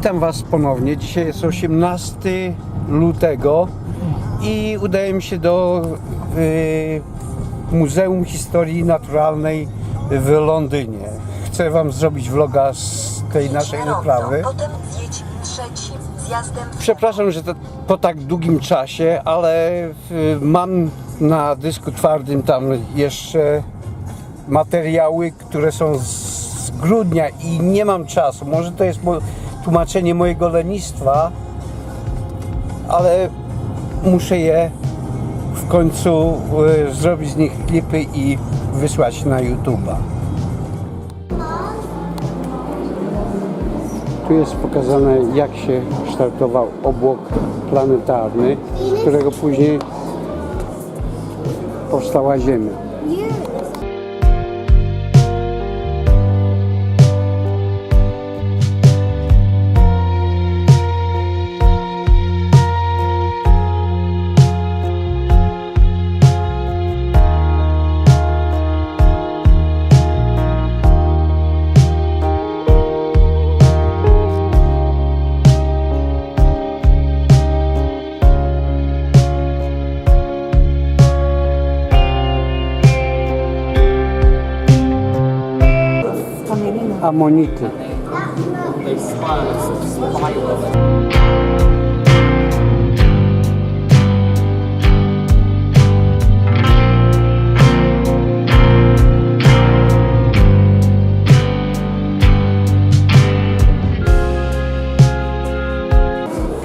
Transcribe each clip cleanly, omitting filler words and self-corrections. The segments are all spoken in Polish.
Witam Was ponownie. Dzisiaj jest 18 lutego i udaje mi się do Muzeum Historii Naturalnej w Londynie. Chcę Wam zrobić vloga z tej naszej wyprawy. Przepraszam, że to po tak długim czasie, ale mam na dysku twardym tam jeszcze materiały, które są z grudnia i nie mam czasu. Może to jest tłumaczenie mojego lenistwa, ale muszę je w końcu zrobić z nich klipy i wysłać na YouTube'a. Tu jest pokazane, jak się kształtował obłok planetarny, z którego później powstała Ziemia. Amonity.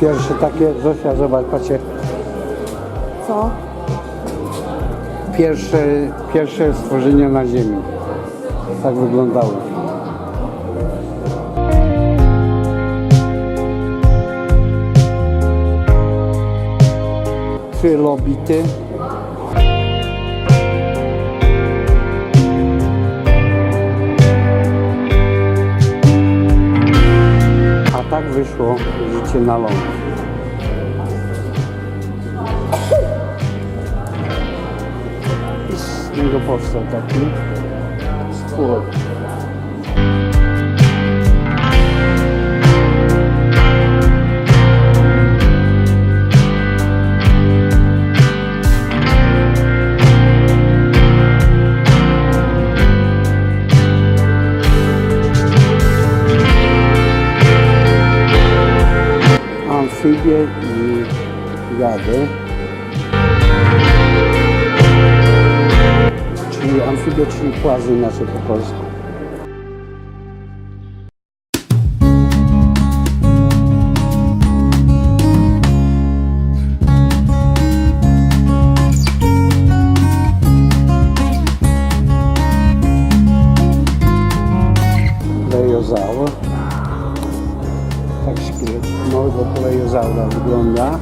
Pierwsze takie, Zosia, zobacz, patrzcie. Co? Pierwsze stworzenia na Ziemi. Tak wyglądały. Trylobity. A tak wyszło życie na lądzie. I z niego powstał taki stwór. Amfibie i gady, czyli amfibie, czyli płazy nasze po polsku. Plejozaur. Tak szkielet małego plejozaura wygląda.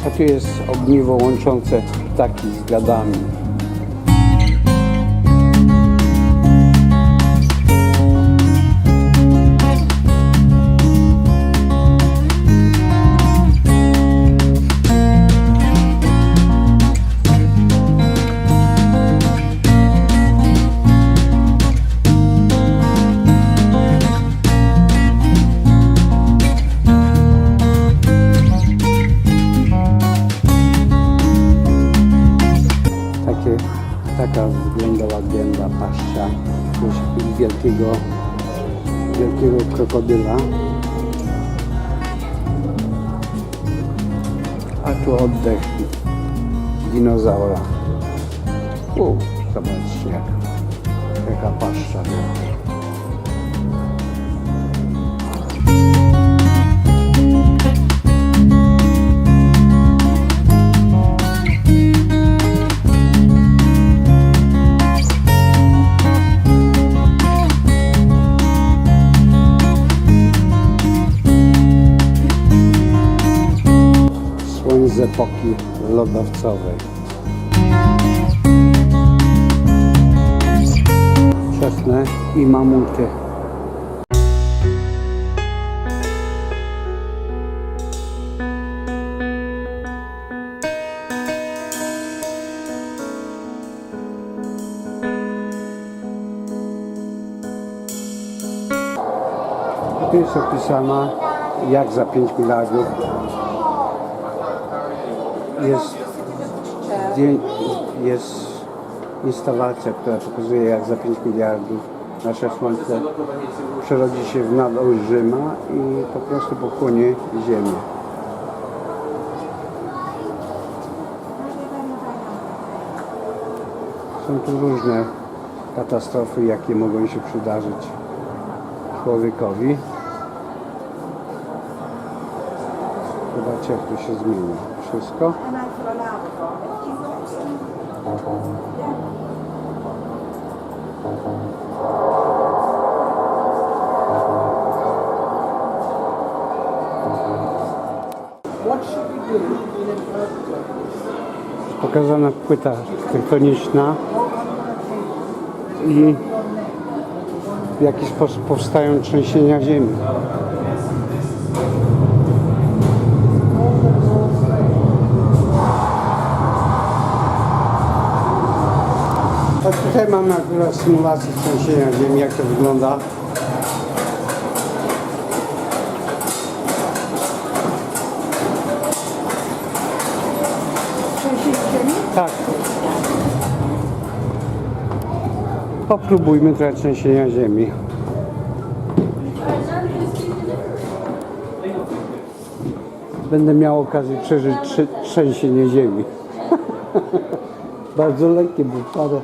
A tu jest ogniwo łączące ptaki z gadami. Taka wyglądała gęba paszcza wielkiego krokodyla. A tu oddech dinozaura. Zobaczcie, jaka paszcza była. Z epoki lodowcowej. Wczesne i mamuty. Tu jest opisana, jak za 5 miliardów jest instalacja, która pokazuje, jak za 5 miliardów nasze Słońce przerodzi się w nadolbrzyma i po prostu pochłonie Ziemię. Są tu różne katastrofy, jakie mogą się przydarzyć człowiekowi. Zobaczcie, jak to się zmienia wszystko. Pokazana płyta tektoniczna i w jaki sposób powstają trzęsienia ziemi. A tutaj mamy akurat symulację trzęsienia ziemi, jak to wygląda. Tak. Popróbujmy trochę trzęsienia ziemi. Będę miał okazję przeżyć trzęsienie ziemi. Bardzo lekkie, bo pada.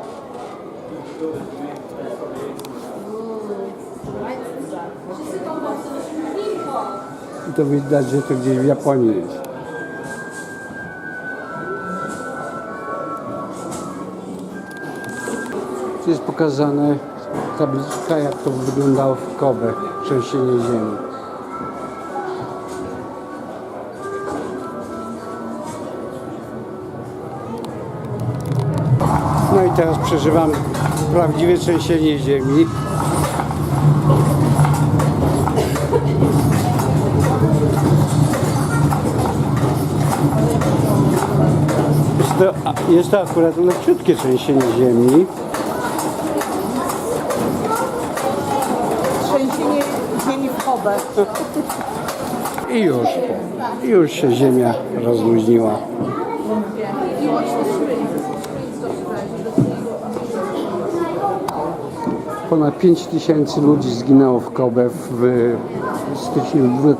I to widać, że to gdzieś w Japonii jest. Tu jest pokazane tabliczka, jak to wyglądało w Kobe, trzęsienie ziemi. No i teraz przeżywam prawdziwe trzęsienie ziemi. Jest to akurat leciutkie trzęsienie ziemi. Trzęsienie ziemi w Kobe. I już się ziemia rozluźniła. Ponad 5000 ludzi zginęło w Kobe w styczniu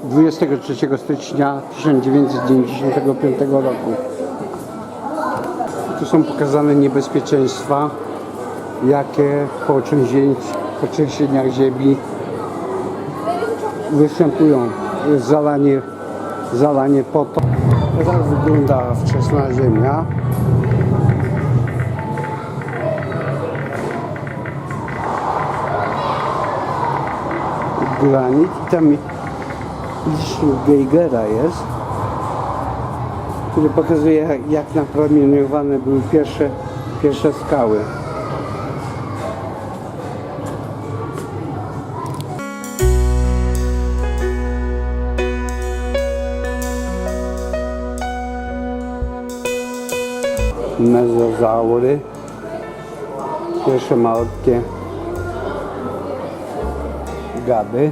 23 stycznia 1995 roku. Tu są pokazane niebezpieczeństwa, jakie po trzęsieniach ziemi występują. Jest zalanie potop. Tak wygląda wczesna Ziemia. Granit i tam licznik Geigera jest, który pokazuje, jak napromieniowane były pierwsze skały. Mezozaury, pierwsze malutkie gady.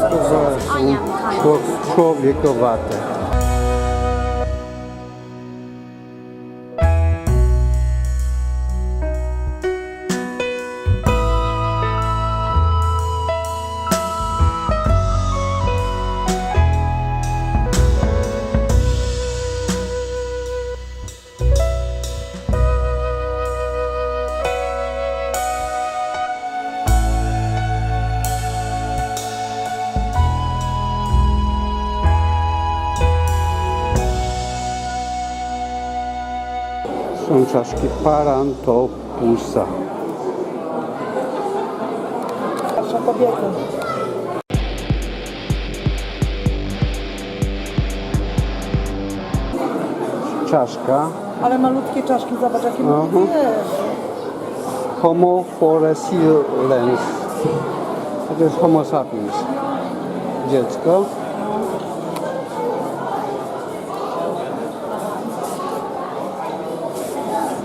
To są człowiekowate. czaszki Parantopusa. Starsza kobieta. Czaszka Ale malutkie czaszki, zobacz jakie Aha. malutkie. Homo foresilens. To jest Homo sapiens. Dziecko.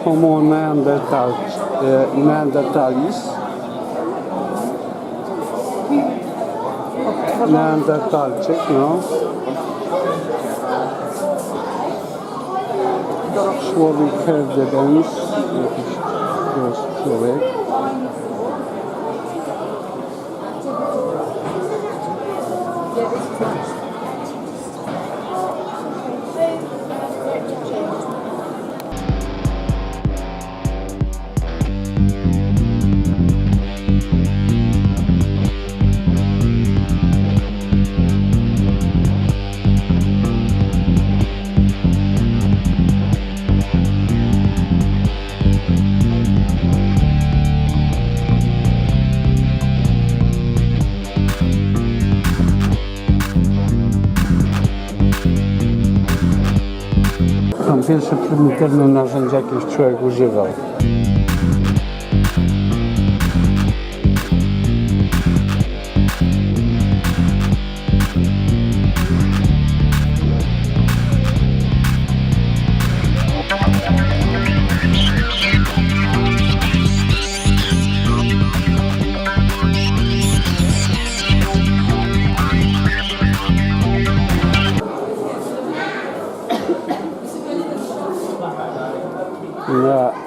Homo neandertalis. Neandertalczyk, no. Człowiek Herdebens. Jakiś to jest człowiek. Są pierwsze prymitywne narzędzia, jakieś człowiek używał.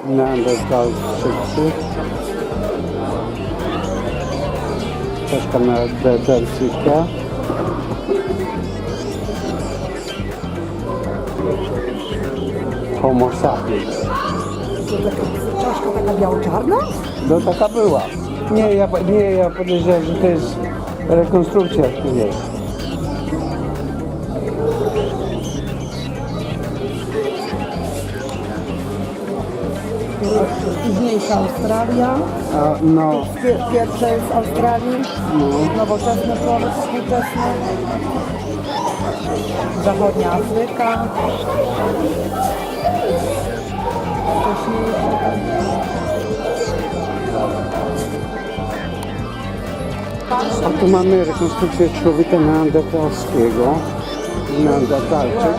Neandertalczycy. Czaszka neandertalczyka. Homo sapiens. Czaszka taka biało-czarna? No taka była. Ja podejrzewam, że to jest rekonstrukcja, tu jest. Późniejsza Australia. A, no, Pierwsze z Australii. no. Nowoczesny człowiek, współczesny. Zachodnia Afryka. A tu mamy rekonstrukcję człowieka neandertalskiego. Neandertalczyk.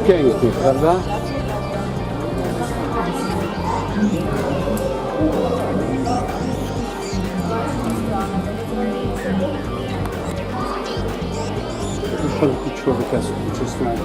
Piękny, prawda? Początki człowieka współczesnego.